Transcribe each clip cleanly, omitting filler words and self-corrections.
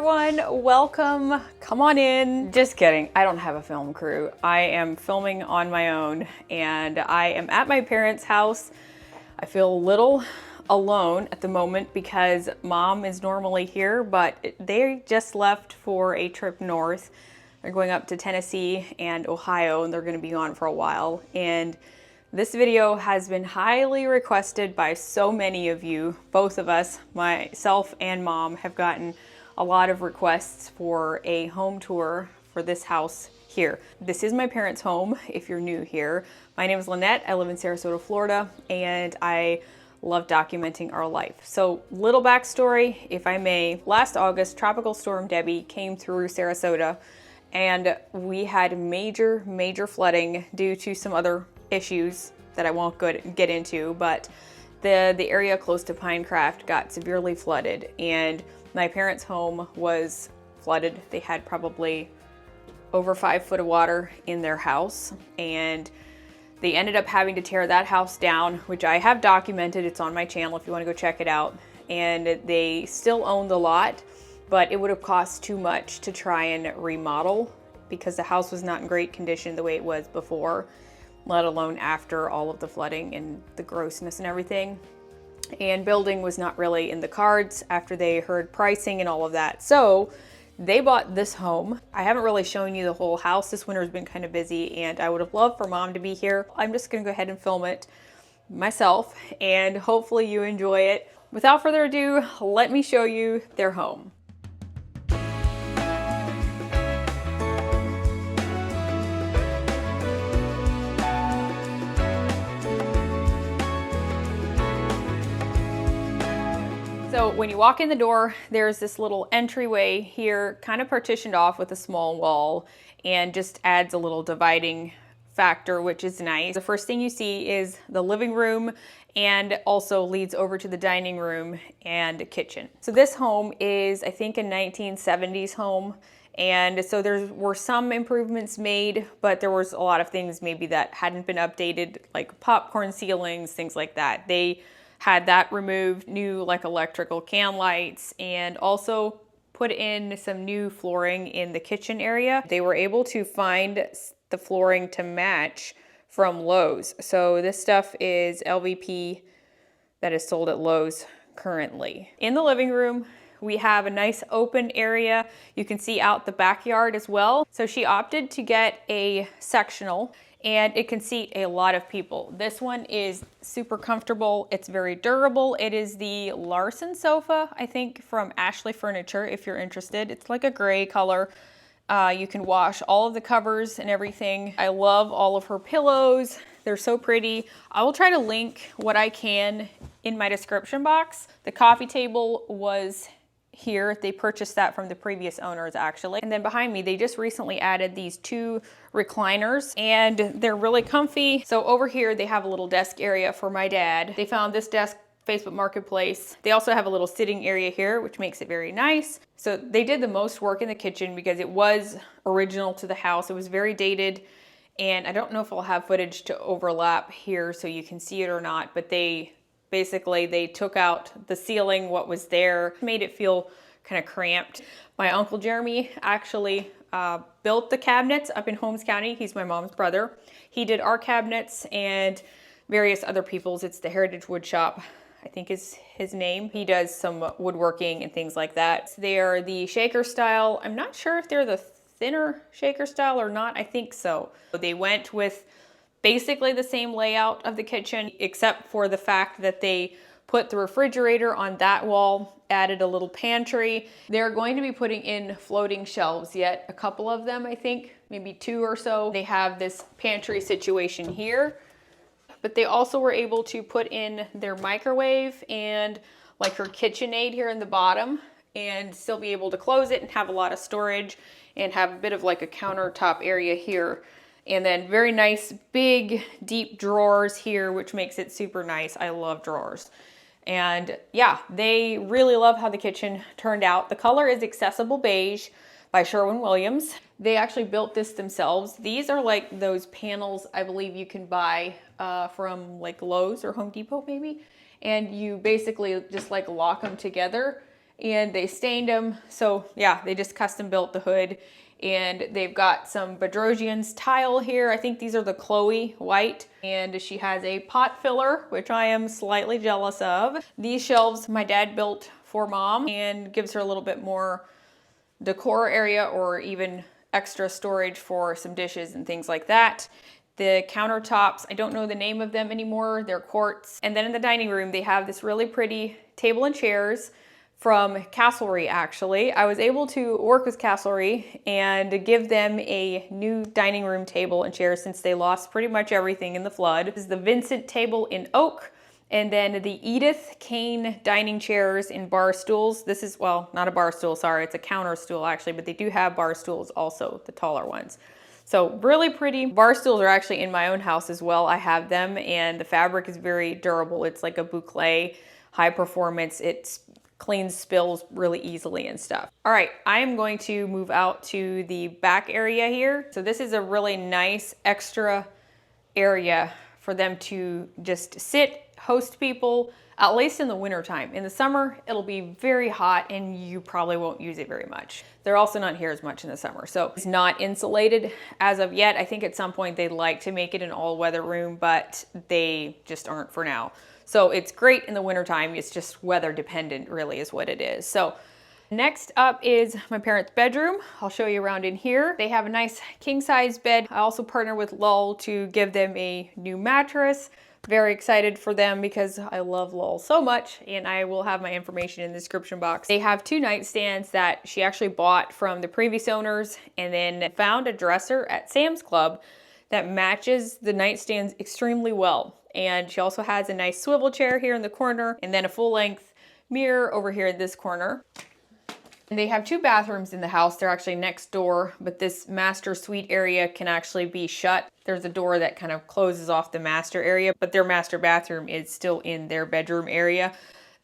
everyone, welcome, come on in. Just kidding, I don't have a film crew. I am filming on my own and I am at my parents' house. I feel a little alone at the moment because mom is normally here, but they just left for a trip north. They're going up to Tennessee and Ohio and they're gonna be gone for a while. And this video has been highly requested by so many of you. Both of us, myself and mom, have gotten a lot of requests for a home tour for this house here. This is my parents' home if you're new here. My name is Lynette, I live in Sarasota, Florida, and I love documenting our life. So little backstory, if I may. Last August, Tropical Storm Debbie came through Sarasota and we had major flooding due to some other issues that I won't get into, but the area close to Pinecraft got severely flooded and my parents' home was flooded. They had probably over 5 foot of water in their house and they ended up having to tear that house down, which I have documented. It's on my channel if you want to go check it out. And they still own the lot, but it would have cost too much to try and remodel because the house was not in great condition the way it was before, let alone after all of the flooding and the grossness and everything. And building was not really in the cards after they heard pricing and all of that. So they bought this home. I haven't really shown you the whole house. This winter has been kind of busy and I would have loved for mom to be here. I'm just gonna go ahead and film it myself and hopefully you enjoy it. Without further ado, let me show you their home. So when you walk in the door, there's this little entryway here, kind of partitioned off with a small wall and just adds a little dividing factor, which is nice. The first thing you see is the living room and also leads over to the dining room and kitchen. So this home is, I think, a 1970s home. And so there were some improvements made, but there was a lot of things maybe that hadn't been updated, like popcorn ceilings, things like that. They had that removed, new like electrical can lights, and also put in some new flooring in the kitchen area. They were able to find the flooring to match from Lowe's. So this stuff is LVP that is sold at Lowe's currently. In the living room, we have a nice open area. You can see out the backyard as well. So she opted to get a sectional and it can seat a lot of people. This one is super comfortable. It's very durable. It is the Larson sofa, I think, from Ashley Furniture, if you're interested. It's like a gray color. You can wash all of the covers and everything. I love all of her pillows. They're so pretty. I will try to link what I can in my description box. The coffee table was here. They purchased that from the previous owners actually. And then behind me, they just recently added these 2 recliners and they're really comfy. So over here, they have a little desk area for my dad. They found this desk Facebook Marketplace. They also have a little sitting area here, which makes it very nice. So they did the most work in the kitchen because it was original to the house. It was very dated. And I don't know if I'll have footage to overlap here so you can see it or not, but they took out the ceiling, what was there, made it feel kind of cramped. My Uncle Jeremy actually built the cabinets up in Holmes County. He's my mom's brother. He did our cabinets and various other people's. It's the Heritage Wood Shop, I think is his name. He does some woodworking and things like that. They are the shaker style. I'm not sure if they're the thinner shaker style or not. I think so. They went with basically the same layout of the kitchen, except for the fact that they put the refrigerator on that wall, added a little pantry. They're going to be putting in floating shelves yet, a couple of them, I think, maybe 2 or so. They have this pantry situation here, but they also were able to put in their microwave and like her KitchenAid here in the bottom and still be able to close it and have a lot of storage and have a bit of like a countertop area here. And then very nice, big, deep drawers here, which makes it super nice. I love drawers. And yeah, they really love how the kitchen turned out. The color is Accessible Beige by Sherwin. They actually built this themselves. These are like those panels I believe you can buy from like Lowe's or Home Depot maybe. And you basically just like lock them together and they stained them. So yeah, they just custom built the hood. And they've got some Bedrosian's tile here. I think these are the Chloe white. And she has a pot filler, which I am slightly jealous of. These shelves my dad built for mom and gives her a little bit more decor area or even extra storage for some dishes and things like that. The countertops, I don't know the name of them anymore. They're quartz. And then in the dining room, they have this really pretty table and chairs from Castlery, actually. I was able to work with Castlery and give them a new dining room table and chairs since they lost pretty much everything in the flood. This is the Vincent table in oak, and then the Edith cane dining chairs in bar stools. This is, well, not a bar stool, sorry, it's a counter stool actually, but they do have bar stools also, the taller ones. So really pretty. Bar stools are actually in my own house as well. I have them, and the fabric is very durable. It's like a boucle, high performance. It's cleans spills really easily and stuff. All right, I am going to move out to the back area here. So this is a really nice extra area for them to just sit, host people, at least in the winter time. In the summer, it'll be very hot and you probably won't use it very much. They're also not here as much in the summer. So it's not insulated as of yet. I think at some point they'd like to make it an all-weather room, but they just aren't for now. So it's great in the wintertime. It's just weather dependent really is what it is. So next up is my parents' bedroom. I'll show you around in here. They have a nice king size bed. I also partner with Lowell to give them a new mattress. Very excited for them because I love Lowell so much, and I will have my information in the description box. They have 2 nightstands that she actually bought from the previous owners and then found a dresser at Sam's Club that matches the nightstands extremely well. And she also has a nice swivel chair here in the corner and then a full-length mirror over here in this corner. And they have 2 bathrooms in the house. They're actually next door, but this master suite area can actually be shut. There's a door that kind of closes off the master area, but their master bathroom is still in their bedroom area.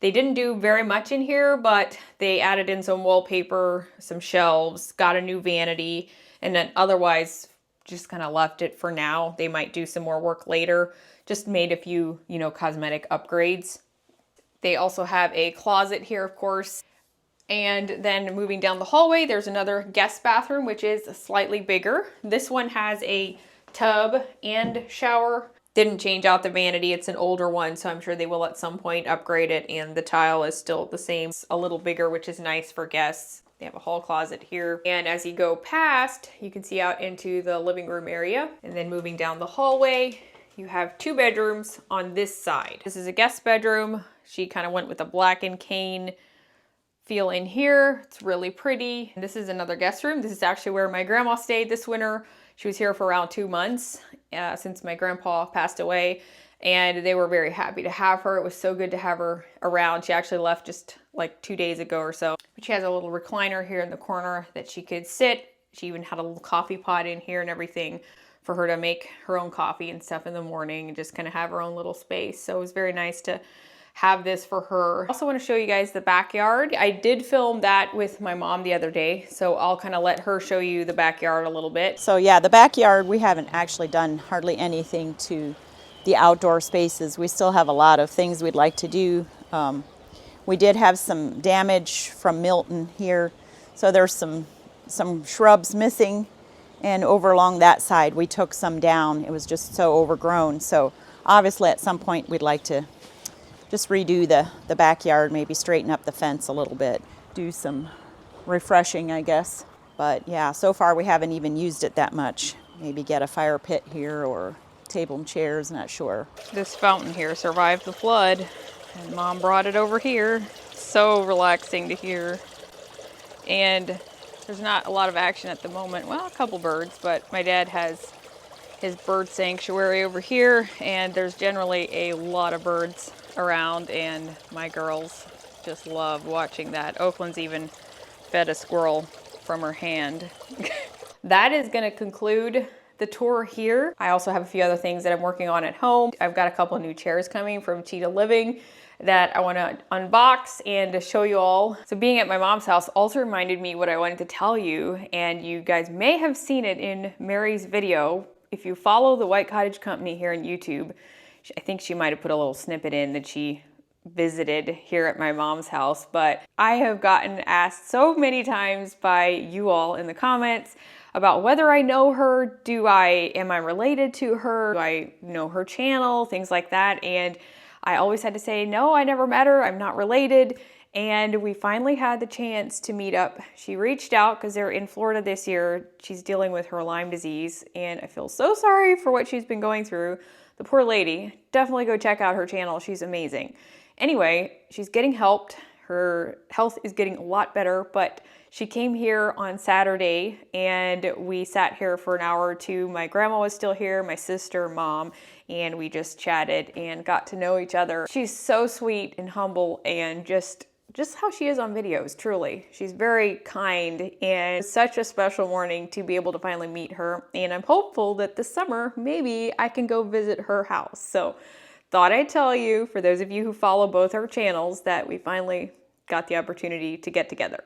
They didn't do very much in here, but they added in some wallpaper, some shelves, got a new vanity, and then otherwise just kind of left it for now. They might do some more work later. Just made a few, cosmetic upgrades. They also have a closet here, of course. And then moving down the hallway, there's another guest bathroom, which is slightly bigger. This one has a tub and shower. Didn't change out the vanity. It's an older one, so I'm sure they will at some point upgrade it. And the tile is still the same, it's a little bigger, which is nice for guests. They have a hall closet here. And as you go past, you can see out into the living room area. And then moving down the hallway, you have 2 bedrooms on this side. This is a guest bedroom. She kind of went with a black and cane feel in here. It's really pretty. And this is another guest room. This is actually where my grandma stayed this winter. She was here for around 2 months since my grandpa passed away, and they were very happy to have her. It was so good to have her around. She actually left just like 2 days ago or so. But she has a little recliner here in the corner that she could sit. She even had a little coffee pot in here and everything for her to make her own coffee and stuff in the morning and just kind of have her own little space. So it was very nice to have this for her. I also want to show you guys the backyard. I did film that with my mom the other day, so I'll kind of let her show you the backyard a little bit. So yeah, the backyard, we haven't actually done hardly anything to the outdoor spaces. We still have a lot of things we'd like to do. We did have some damage from Milton here, so there's some shrubs missing, and over along that side we took some down. It was just so overgrown, so obviously at some point we'd like to just redo the backyard, maybe straighten up the fence a little bit, do some refreshing, I guess. But yeah, so far we haven't even used it that much. Maybe get a fire pit here or table and chairs, not sure. This fountain here survived the flood, and Mom brought it over here. So relaxing to hear. And there's not a lot of action at the moment. Well, a couple birds, but my dad has his bird sanctuary over here, and there's generally a lot of birds around, and my girls just love watching that. Oakland's even fed a squirrel from her hand. That is going to conclude the tour here. I also have a few other things that I'm working on at home. I've got a couple of new chairs coming from Cheetah Living that I want to unbox and to show you all. So being at my mom's house also reminded me what I wanted to tell you, and you guys may have seen it in Mary's video. If you follow the White Cottage Company here on YouTube, I think she might have put a little snippet in that she visited here at my mom's house, but I have gotten asked so many times by you all in the comments about whether I know her. Am I related to her? Do I know her channel? Things like that. And I always had to say, no, I never met her. I'm not related. And we finally had the chance to meet up. She reached out because they're in Florida this year. She's dealing with her Lyme disease, and I feel so sorry for what she's been going through. The poor lady. Definitely go check out her channel. She's amazing. Anyway, she's getting helped. Her health is getting a lot better, but she came here on Saturday and we sat here for an hour or two. My grandma was still here, my sister, mom, and we just chatted and got to know each other. She's so sweet and humble and just how she is on videos, truly. She's very kind and it's such a special morning to be able to finally meet her. And I'm hopeful that this summer, maybe I can go visit her house. So thought I'd tell you, for those of you who follow both our channels, that we finally got the opportunity to get together.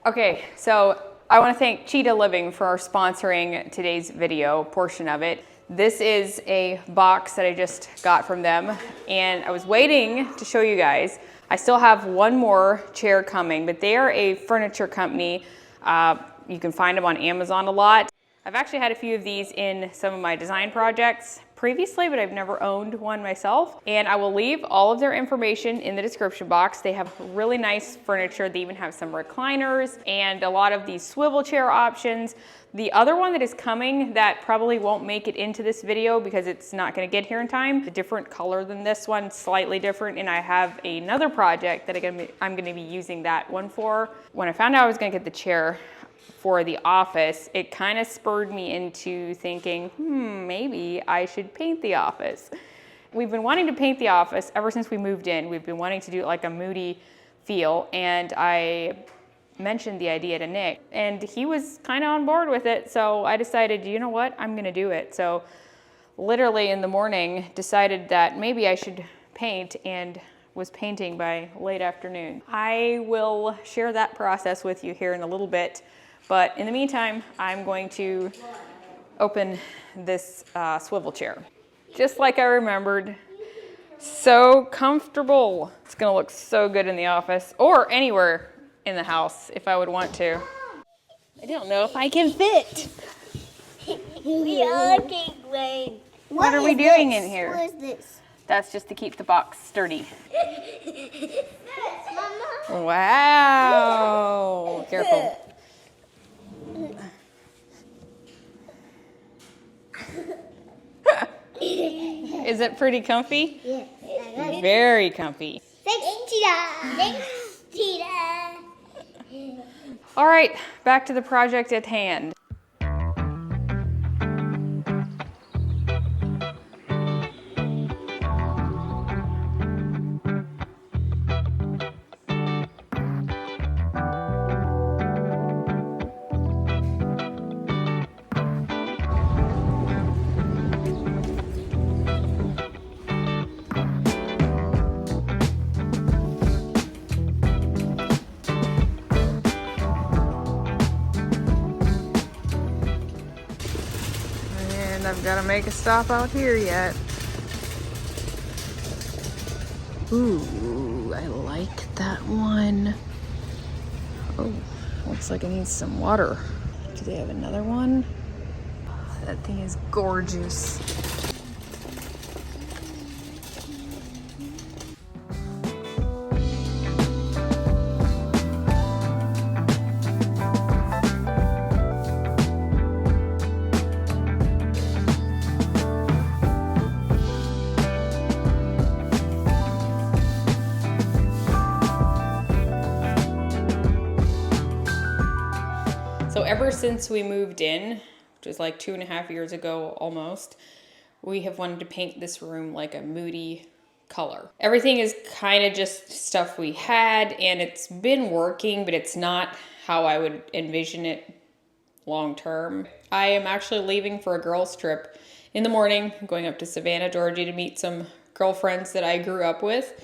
Okay, so I want to thank Cheetah Living for sponsoring today's video portion of it. This is a box that I just got from them, and I was waiting to show you guys. I still have one more chair coming, but they are a furniture company. You can find them on Amazon a lot. I've actually had a few of these in some of my design projects previously, but I've never owned one myself. And I will leave all of their information in the description box. They have really nice furniture. They even have some recliners and a lot of these swivel chair options. The other one that is coming that probably won't make it into this video because it's not gonna get here in time, a different color than this one, slightly different, and I have another project that I'm gonna be using that one for. When I found out I was gonna get the chair for the office, it kind of spurred me into thinking, maybe I should paint the office. We've been wanting to paint the office ever since we moved in. We've been wanting to do like a moody feel, and I mentioned the idea to Nick, and he was kind of on board with it, so I decided, you know what, I'm gonna do it. So literally in the morning, decided that maybe I should paint, and was painting by late afternoon. I will share that process with you here in a little bit. But in the meantime, I'm going to open this swivel chair. Just like I remembered, so comfortable. It's gonna look so good in the office or anywhere in the house if I would want to. I don't know if I can fit. We are giggling. What are we doing in here? What is this? That's just to keep the box sturdy. Mama. Wow, careful. Is it pretty comfy? Yes. Very comfy. Thanks, Cheetah. Thanks, Cheetah. All right, back to the project at hand. I've got to make a stop out here yet. Ooh, I like that one. Oh, looks like it needs some water. Do they have another one? That thing is gorgeous. So ever since we moved in, which was like 2.5 years ago almost, we have wanted to paint this room like a moody color. Everything is kind of just stuff we had, and it's been working, but it's not how I would envision it long term. I am actually leaving for a girls' trip in the morning. I'm going up to Savannah, Georgia to meet some girlfriends that I grew up with.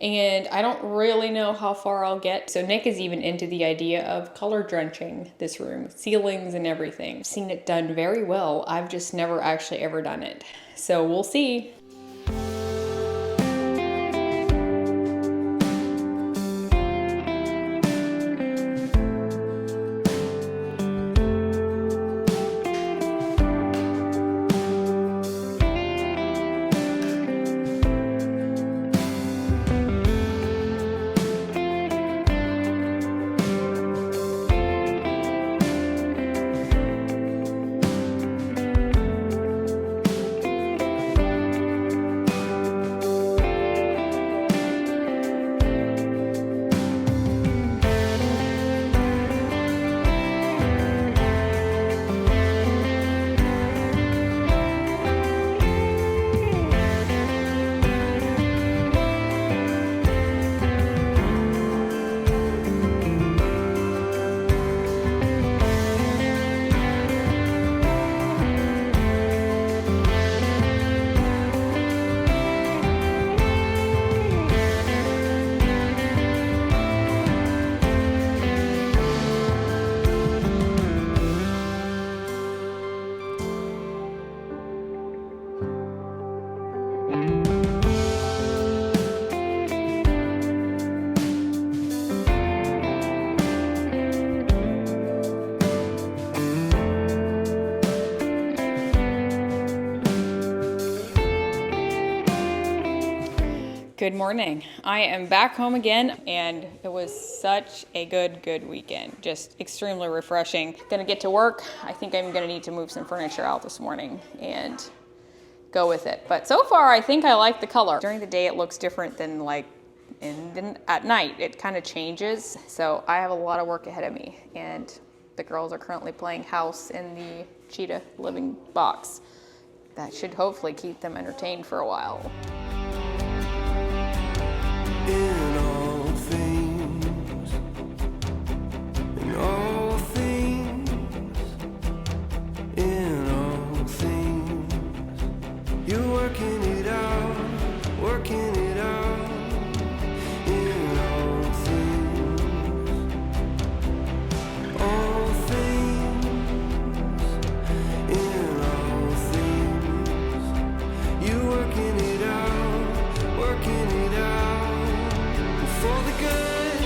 And I don't really know how far I'll get. So Nick is even into the idea of color drenching this room, ceilings and everything. I've seen it done very well. I've just never actually ever done it. So we'll see. Good morning. I am back home again, and it was such a good weekend. Just extremely refreshing. Gonna get to work. I think I'm gonna need to move some furniture out this morning and go with it. But so far, I think I like the color. During the day, it looks different than at night. It kind of changes. So I have a lot of work ahead of me, and the girls are currently playing house in the cheetah living box. That should hopefully keep them entertained for a while. In all things, in all things, in all things, you're working it out, working it out. In all things, all things, in all things, you're working it out, working it out. For the good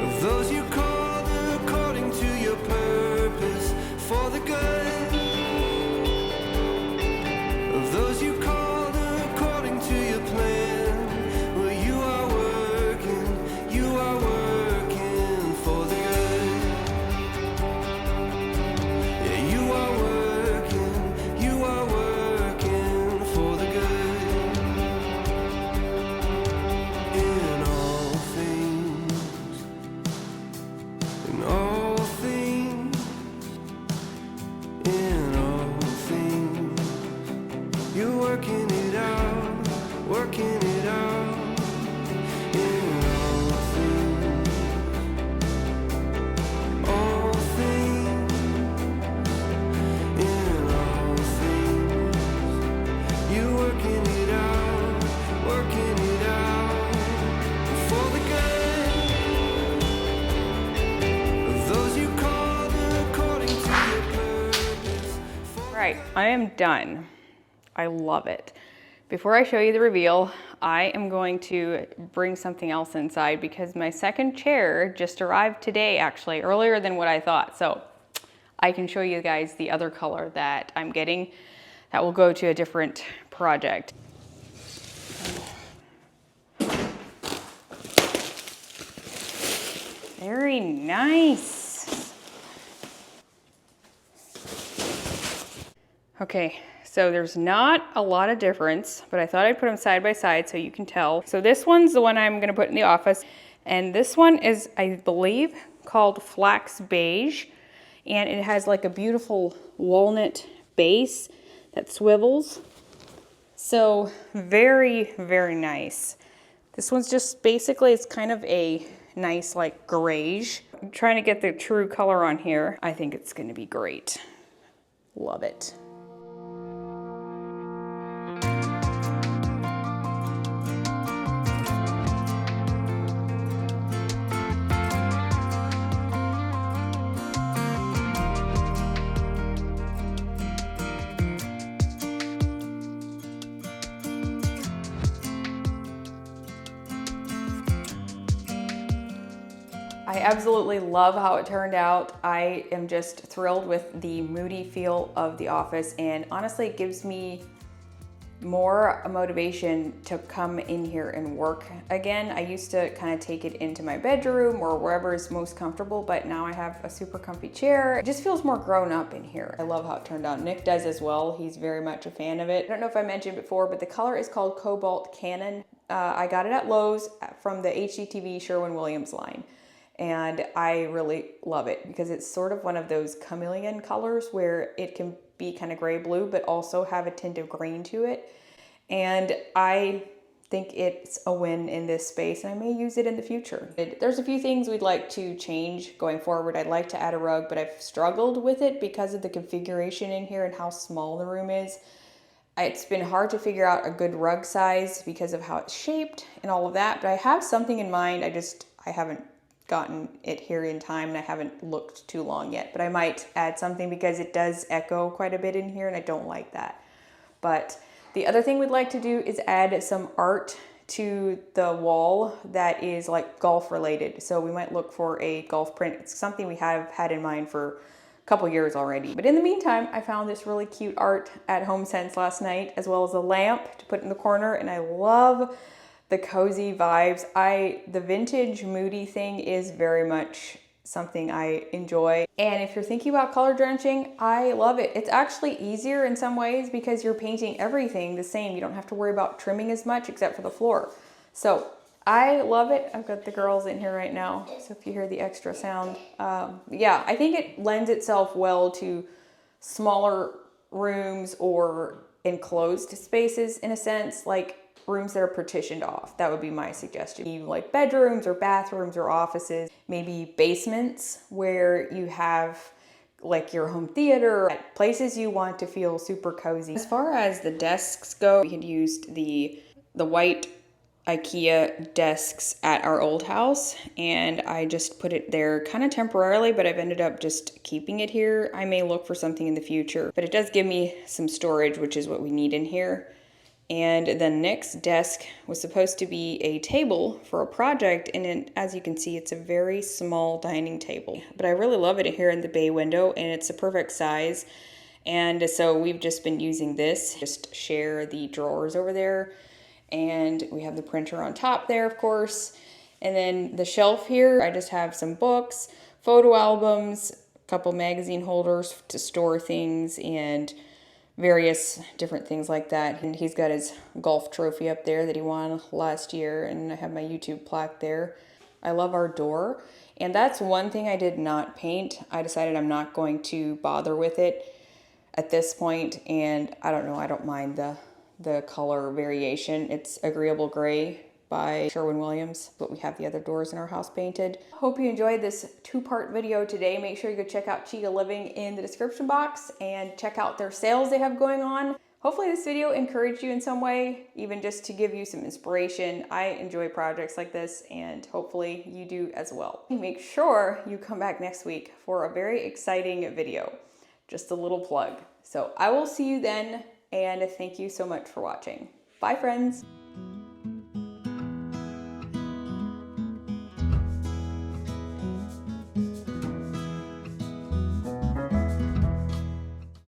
of those you called according to your purpose. For the good of those you called according to your plan. Well, you are working for the good. Yeah, you are working for the good. In all things, in all things, in all things, you're working it out, working it out. In all things, all things, in all things, you're working it out, working it out. For the good of those you called according to your purpose. All right, I am done. I love it. Before I show you the reveal, I am going to bring something else inside because my second chair just arrived today, actually, earlier than what I thought. So I can show you guys the other color that I'm getting that will go to a different project. Very nice. Okay, so there's not a lot of difference, but I thought I'd put them side by side so you can tell. So this one's the one I'm gonna put in the office, and this one is, I believe, called Flax Beige, and it has like a beautiful walnut base that swivels. So very nice. This one's just basically, it's kind of a nice like grayish. I'm trying to get the true color on here. I think it's gonna be great. Love it. I absolutely love how it turned out. I am just thrilled with the moody feel of the office, and honestly it gives me more motivation to come in here and work again. I used to kind of take it into my bedroom or wherever is most comfortable, but now I have a super comfy chair. It just feels more grown up in here. I love how it turned out. Nick does as well. He's very much a fan of it. I don't know if I mentioned before, but the color is called Cobalt Cannon. I got it at Lowe's from the HGTV Sherwin-Williams line. And I really love it because it's sort of one of those chameleon colors where it can be kind of gray blue, but also have a tint of green to it. And I think it's a win in this space, and I may use it in the future. There's a few things we'd like to change going forward. I'd like to add a rug, but I've struggled with it because of the configuration in here and how small the room is. It's been hard to figure out a good rug size because of how it's shaped and all of that, but I have something in mind. I haven't gotten it here in time, and I haven't looked too long yet, but I might add something because it does echo quite a bit in here and I don't like that. But the other thing we'd like to do is add some art to the wall that is like golf related. So we might look for a golf print. It's something we have had in mind for a couple years already. But in the meantime, I found this really cute art at HomeSense last night, as well as a lamp to put in the corner. And I love the cozy vibes. The vintage moody thing is very much something I enjoy. And if you're thinking about color drenching, I love it. It's actually easier in some ways because you're painting everything the same. You don't have to worry about trimming as much except for the floor. So I love it. I've got the girls in here right now, so if you hear the extra sound. Yeah, I think it lends itself well to smaller rooms or enclosed spaces in a sense, like rooms that are partitioned off. That would be my suggestion. Even like bedrooms or bathrooms or offices, maybe basements where you have like your home theater, places you want to feel super cozy. As far as the desks go, we had used the white Ikea desks at our old house, and I just put it there kind of temporarily, but I've ended up just keeping it here. I may look for something in the future, but it does give me some storage, which is what we need in here. And the next desk was supposed to be a table for a project, and as you can see, it's a very small dining table. But I really love it here in the bay window, and it's a perfect size. And so we've just been using this, just share the drawers over there. And we have the printer on top there, of course. And then the shelf here, I just have some books, photo albums, a couple magazine holders to store things, and various different things like that. And he's got his golf trophy up there that he won last year, and I have my YouTube plaque there. I love our door, and that's one thing I did not paint. I decided I'm not going to bother with it at this point, and I don't know, I don't mind the color variation. It's Agreeable Gray by Sherwin, but we have the other doors in our house painted. Hope you enjoyed this two-part video today. Make sure you go check out Chica Living in the description box and check out their sales they have going on. Hopefully this video encouraged you in some way, even just to give you some inspiration. I enjoy projects like this, and hopefully you do as well. Make sure you come back next week for a very exciting video. Just a little plug. So I will see you then, and thank you so much for watching. Bye, friends.